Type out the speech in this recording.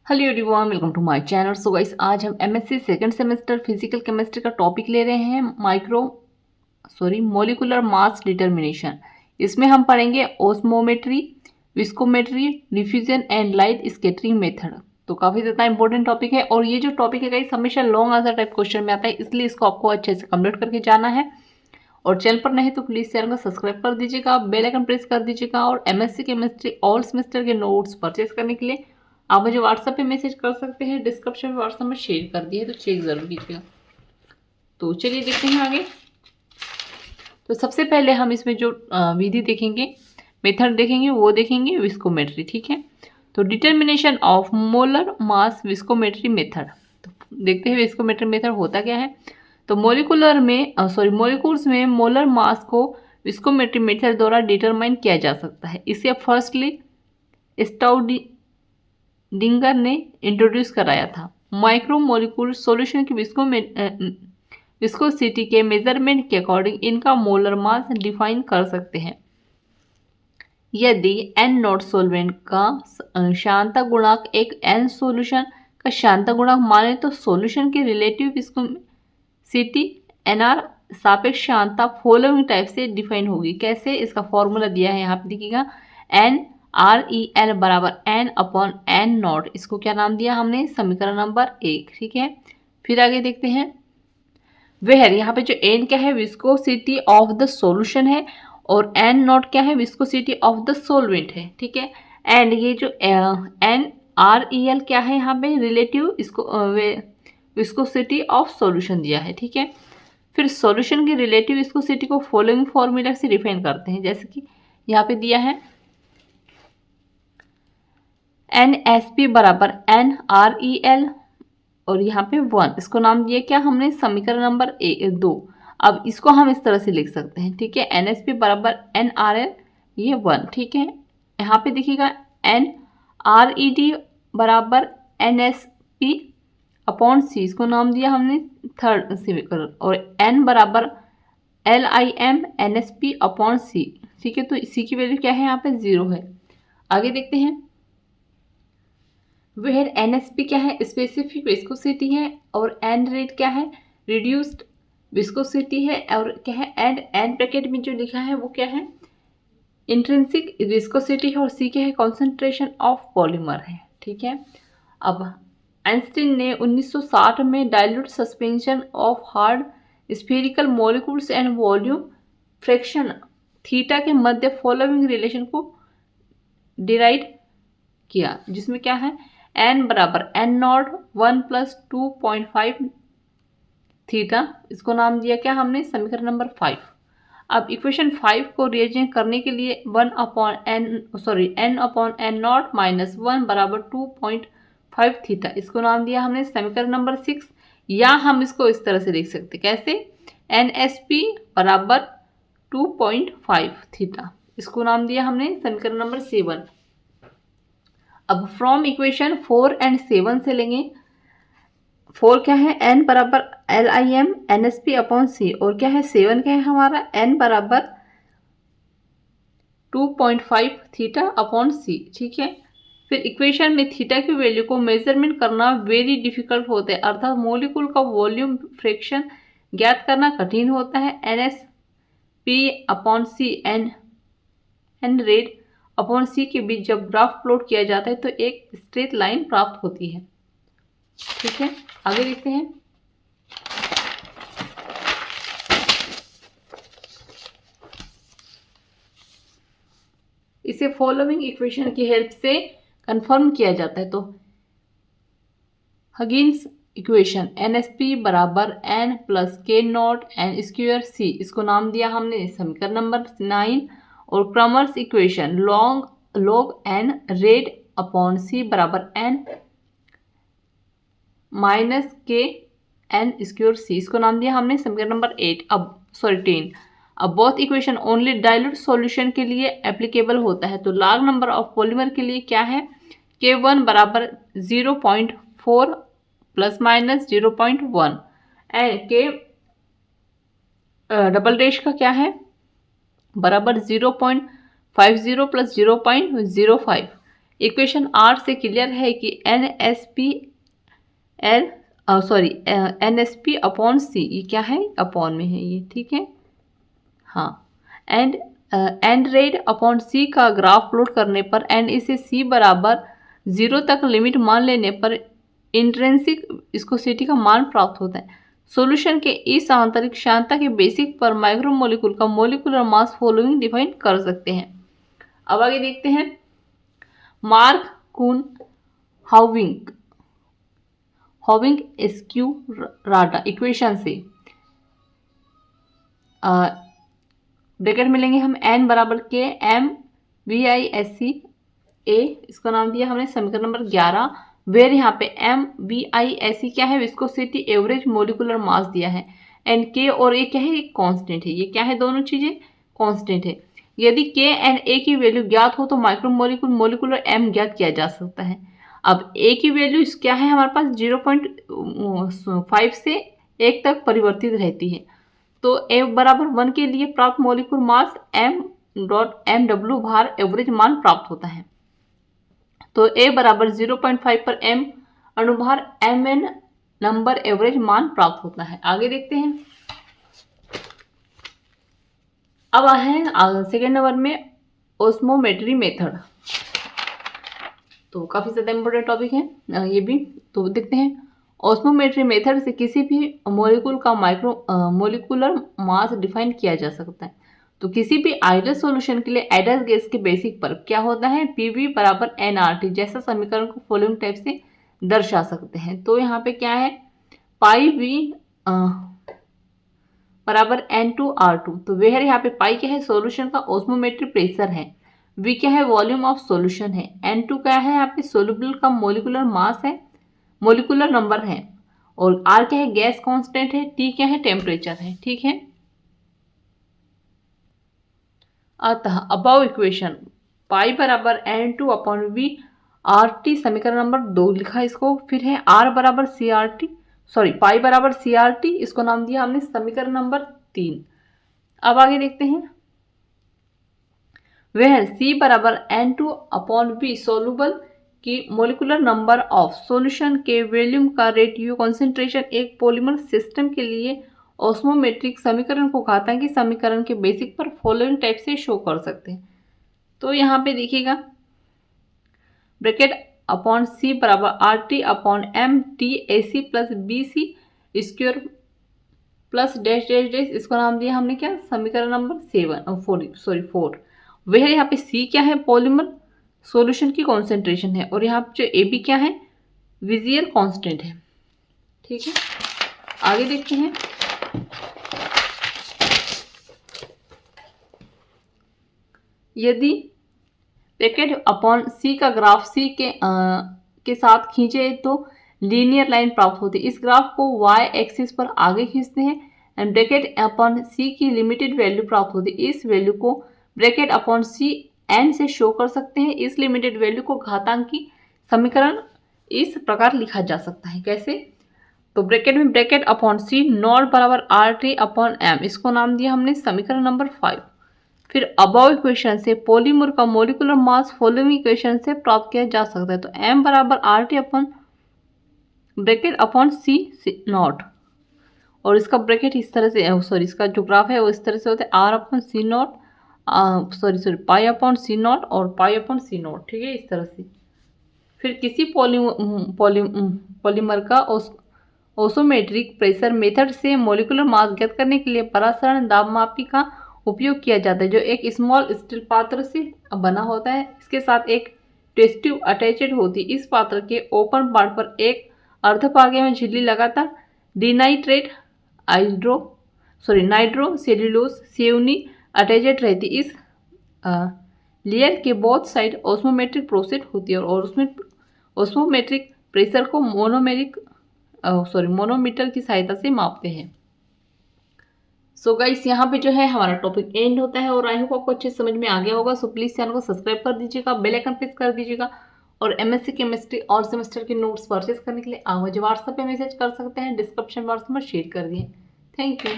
Hello everyone, welcome to my channel. So guys, आज हम MSc second semester physical chemistry का topic ले रहे हैं मोलिकुलर मास डिटर्मिनेशन। इसमें हम पढ़ेंगे osmometry, viscometry, diffusion and light scattering method. तो काफ़ी ज़्यादा इंपॉर्टेंट टॉपिक है और ये जो टॉपिक है गाइस हमेशा लॉन्ग आंसर टाइप क्वेश्चन में आता है, इसलिए इसको आपको अच्छे से कंप्लीट करके जाना है। और चैनल पर नहीं तो प्लीज़ चैनल को सब्सक्राइब कर दीजिएगा, बेल आइकन प्रेस कर दीजिएगा। और एमएससी केमिस्ट्री ऑल सेमेस्टर के नोट्स परचेज करने के लिए आप मुझे व्हाट्सएप पे मैसेज कर सकते हैं। डिस्क्रिप्शन में व्हाट्सएप में शेयर कर दिया है, तो चेक जरूर कीजिएगा। तो चलिए देखते हैं आगे। तो सबसे पहले हम इसमें जो विधि देखेंगे, मेथड देखेंगे, वो देखेंगे विस्कोमेट्री। ठीक है, तो determination of molar mass viscometry method. तो देखते हैं विस्कोमेट्री मेथड होता क्या है। तो मोलिकुल्स में मोलर मास को विस्कोमेट्री मेथड द्वारा डिटरमाइन किया जा सकता है। इसे फर्स्टली स्टाउडिंगर ने इंट्रोड्यूस कराया था। माइक्रो मोलिकुल सॉल्यूशन की विस्कोसिटी के मेजरमेंट के अकॉर्डिंग इनका मोलर मास डिफाइन कर सकते हैं। यदि एन नॉट सॉल्वेंट का शांता गुणांक एक एन सॉल्यूशन का शांता गुणांक माने तो सॉल्यूशन की रिलेटिव विस्कोसिटी एनआर सापेक्ष शांता फॉलोइंग टाइप से डिफाइन होगी। कैसे, इसका फॉर्मूला दिया है यहाँ पे देखिएगा, एन आर ई एल बराबर एन अपॉन एन नॉट। इसको क्या नाम दिया हमने, समीकरण नंबर 1। ठीक है, फिर आगे देखते हैं। वेयर यहाँ पे जो एन क्या है, विस्कोसिटी ऑफ द सॉल्यूशन है, और एन नॉट क्या है, विस्कोसिटी ऑफ द सॉल्वेंट है। ठीक है, एंड ये जो एन आर ई एल क्या है, यहाँ पे रिलेटिव इसको विस्कोसिटी ऑफ सॉल्यूशन दिया है। ठीक है, फिर सॉल्यूशन की रिलेटिव विस्कोसिटी को फॉलोइंग फॉर्मूला से डिफाइन करते हैं, जैसे कि यहाँ पे दिया है एन एस पी बराबर एन आर ई एल और यहाँ पे 1। इसको नाम दिया क्या हमने, समीकरण नंबर 2। अब इसको हम इस तरह से लिख सकते हैं। ठीक है, एन एस पी बराबर एन आर एल, ये 1। ठीक है, यहाँ पे देखिएगा एन आर ई डी बराबर N S P upon C, इसको नाम दिया हमने थर्ड समीकरण, और एन बराबर L I M N S P upon C. ठीक है, तो सी की वैल्यू क्या है, यहाँ पे 0 है। आगे देखते हैं। वेयर एन एस पी क्या है, स्पेसिफिक विस्कोसिटी है, और एन रेट क्या है, रिड्यूस्ड विस्कोसिटी है, और क्या है एंड एन ब्रैकेट में जो लिखा है वो क्या है, इंट्रिंसिक विस्कोसिटी है, और सी क्या है, कॉन्सेंट्रेशन ऑफ पॉलीमर है। ठीक है, अब आइंस्टीन ने 1960 में dilute suspension of hard spherical molecules and volume fraction theta के मध्य फॉलोइंग रिलेशन को डिराइव किया, जिसमें क्या है, एन बराबर एन नॉट 1 प्लस 2.5 थीटा। इसको नाम दिया क्या हमने, समीकरण नंबर 5। अब इक्वेशन 5 को रिअरेंज करने के लिए n upon n naught minus 1 बराबर 2.5 थीटा, इसको नाम दिया हमने समीकरण नंबर 6। या हम इसको इस तरह से लिख सकते, कैसे, एन एस पी बराबर 2.5 थीटा, इसको नाम दिया हमने समीकरण नंबर 7। अब फ्रॉम इक्वेशन 4 एंड 7 से लेंगे। 4 क्या है, एन बराबर L I M N S P upon C, और क्या है 7 क्या है हमारा, एन बराबर 2.5 थीटा अपॉन सी। ठीक है, फिर इक्वेशन में थीटा की वैल्यू को मेजरमेंट करना वेरी डिफिकल्ट होता है, अर्थात मोलिकुल का वॉल्यूम फ्रैक्शन ज्ञात करना कठिन होता है। N S P upon C N rate upon C के बीच जब ग्राफ प्लॉट किया जाता है तो एक स्ट्रेट लाइन प्राप्त होती है। ठीक है, आगे देखते हैं। इसे फॉलोइंग इक्वेशन की हेल्प से कंफर्म किया जाता है। तो Huggins equation N S P बराबर N plus K not N square C, इसको नाम दिया हमने समीकरण नंबर 9। और Kraemer's equation log N red upon C बराबर N minus K N square C, इसको नाम दिया हमने समीकरण नंबर 10। अब both equation only dilute solution के लिए एप्लीकेबल होता है। तो लॉग नंबर ऑफ पॉलीमर के लिए क्या है, K1 बराबर 0.4 प्लस माइनस 0.1, एंड के डबल डैश का क्या है, बराबर 0.50 प्लस 0.05। इक्वेशन 8 से क्लियर है कि NSP अपॉन C, ये क्या है, अपॉन में है ये, ठीक है। हाँ, एंड रेट अपॉन C का ग्राफ प्लॉट करने पर एंड इसे C बराबर 0 तक लिमिट मान लेने पर इंट्रिंसिक विस्कोसिटी का मान प्राप्त होता है। सॉल्यूशन के इस आंतरिक श्यानता के बेसिक पर माइक्रोमोलिक्यूल का मोलिकुलर मास फॉलोइंग डिफाइन कर सकते हैं। अब आगे देखते हैं मार्क कून हॉविंग एस्क्यू राडा इक्वेशन से ब्रैकेट में लेंगे हम n बराबर के m VISC A, इसका नाम दिया हमने समीकरण नंबर 11, वेर यहाँ पे m VISC क्या है, विस्कोसिटी एवरेज मोलिकुलर मास दिया है, एंड k और a क्या है, एक कांस्टेंट है। ये क्या है, दोनों चीजें कांस्टेंट है। यदि k एंड a की वैल्यू ज्ञात हो तो माइक्रोमोलिक्यूल मोलिकुलर m ज्ञात किया जा सकता है। अब a की वैल्यू क्या है हमारे पास 0.5 से 1 तक परिवर्तित रहती है, तो a बराबर 1 के लिए प्राप्त मोलिकुलर मास m.mw भार एवरेज मान प्राप्त होता है। तो a बराबर 0.5 पर m अणुभार mn नंबर एवरेज मान प्राप्त होता है। आगे देखते हैं। अब है सेकेंड नंबर में ओस्मोमेट्री मेथड, तो काफी ज्यादा इंपॉर्टेंट टॉपिक है ये भी। तो देखते हैं ऑस्मोमेट्री मेथड से किसी भी मोलिक्यूल का मोलिकुलर मास डिफाइन किया जा सकता है। तो किसी भी आइडियल सॉल्यूशन के लिए आइडियल गैस के बेसिक पर क्या होता है, PV बराबर nRT जैसा समीकरण को फॉलोइंग टाइप से दर्शा सकते हैं। तो यहाँ पे क्या है, पाई V बराबर N2R2, तो वह यहाँ पे पाई क्या है, सॉल्यूशन का ऑस्मोमेट्री प्रेशर है, V क्या है, वॉल्यूम ऑफ सॉल्यूशन है, N2 क्या है यहाँ पे सोल्यूबल का मोलिकुलर मास है, मोलिकुलर नंबर है, और R क्या है, गैस कांस्टेंट है, T क्या है, टेम्परेचर है, ठीक है। अतः अबव इक्वेशन पाई बराबर N2 अपॉन V RT समीकरण नंबर 2 लिखा इसको, फिर है R बराबर CRT, सॉरी पाई बराबर CRT, इसको नाम दिया हमने समीकरण नंबर 3। अब आगे देखते हैं, वह C बराबर N2 अपॉन V सोलुबल की मोलिकुलर नंबर ऑफ सॉल्यूशन के वॉल्यूम का रेडियो कॉन्सेंट्रेशन एक पॉलीमर सिस्टम के लिए ऑस्मोमेट्रिक समीकरण को घातांकी समीकरण के बेसिक पर फॉलोइंग टाइप से शो कर सकते हैं। तो यहाँ पे देखिएगा ब्रैकेट अपॉन C बराबर RT upon MTAC plus BC square plus dash dash dash, इसको नाम दिया हमने क्या, समीकरण नंबर 4। वह यहाँ पे C क्या है, पॉलीमर सॉल्यूशन की कॉन्सेंट्रेशन है, और यहाँ पे जो AB क्या है, विजियल कांस्टेंट है, ठीक है। आगे देखते हैं, यदि ब्रैकेट अपॉन C का ग्राफ C के साथ खींचे तो लीनियर लाइन प्राप्त होती है। इस ग्राफ को y एक्सिस पर आगे खींचते हैं एंड ब्रैकेट अपॉन C की लिमिटेड वैल्यू प्राप्त होती है। इस वैल्यू को ब्रैकेट अपॉन C n से शो कर सकते हैं। इस लिमिटेड वैल्यू को घातांकी समीकरण इस प्रकार लिखा जा सकता है, कैसे, तो ब्रैकेट में ब्रैकेट अपॉन C नॉट बराबर RT अपॉन M, इसको नाम दिया हमने समीकरण नंबर 5। फिर अबव इक्वेशन से पॉलीमर का मोलिकुलर मास फॉलोइंग इक्वेशन से प्राप्त किया जा सकता है। तो M बराबर RT upon bracket upon C not, और इसका ब्रैकेट इस तरह से, सॉरी इसका जो ग्राफ है वो इस तरह से होता है, R upon C not, pi upon C not और पाई अपॉन C नॉट, ठीक है, इस तरह से। फिर किसी पॉलीमर का ओसोमेट्रिक प्रेशर मेथड से मोलिकुलर मास ज्ञात करने के लिए परासरण दाबमापी का उपयोग किया जाता है, जो एक स्मॉल स्टील पात्र से बना होता है। इसके साथ एक टेस्ट ट्यूब अटैचड होती है। इस पात्र के ओपन पार्ट पर एक अर्धपागे में झिल्ली लगातार डिनाइट्रेट नाइट्रो सेल्यूलोज सेवनी अटैचड रहती। इस लेयर के बोथ साइड ऑस्मोमेट्रिक प्रोसेस होती है और उसमें ऑस्मोमेट्रिक प्रेशर को मोनोमीटर की सहायता से मापते हैं। सो गाइस, यहाँ पे जो है हमारा टॉपिक एंड होता है, और आई होप आपको अच्छे समझ में आ गया होगा। सो प्लीज़ चैनल को सब्सक्राइब कर दीजिएगा, बेल आइकन प्रेस कर दीजिएगा, और MSc केमिस्ट्री और सेमेस्टर के नोट्स परचेस करने के लिए आप मुझे व्हाट्सएप पे मैसेज कर सकते हैं, डिस्क्रिप्शन बॉक्स में शेयर कर दिए। Thank you.